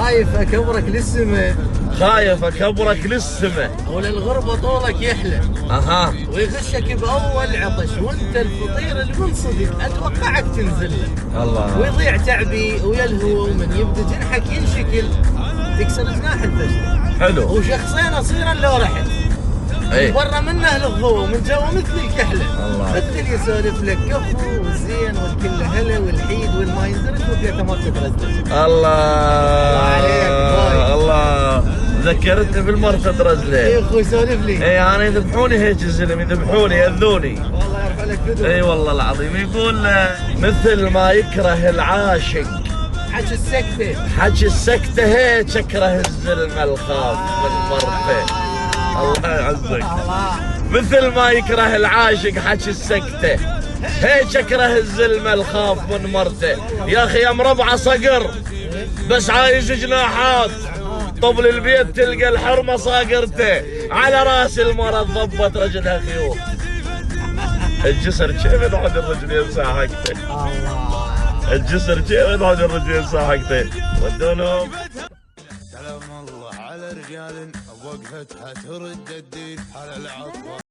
خايف اكبرك للسماء، خايف اكبرك للسماء، وللغربة طولك يحلى، اها، ويغشك باول عطش، وانت الفطير المنصدق اتوقعك تنزل له، الله، ويضيع تعبي ويلهو، ومن يبدا جنحك ينشكل تكسر جناح الفشل. حلو، وشخصين اصيرا لو رحت اي برا منه للضوء، ومن جوا مثل الكحله. الله. الكل يسولف لك كفو والزين والكل هلا والحيد والما يندرج وفيها ما تترزلج. الله عليك باي. الله، ذكرتني بالمرتد رجلي. اي اخوي سولف لي. اي انا يذبحوني هيك الزلمه، يذبحوني ياذوني. والله يرفع لك كذب. اي والله العظيم. يقول مثل ما يكره العاشق حكي السكته، حكي السكته، هيك اكره الزلمه الخاف من مرته. الله يعزك. الله. مثل ما يكره العاشق حكي السكته، هيك اكره الزلمه الخاف من مرته. يا اخي يا مربعه صقر بس عايز جناحات، طبل البيت تلقى الحرمه صاقرته، على راس المرض ضبط رجلها خيوط. الجسر كيف يضعد الرجلين ساحقته، الله. الجسر كيف يضعد الرجلين ساحقته. ودونهم. سلام الله على رجال وقفتها ترد الدين على العطوة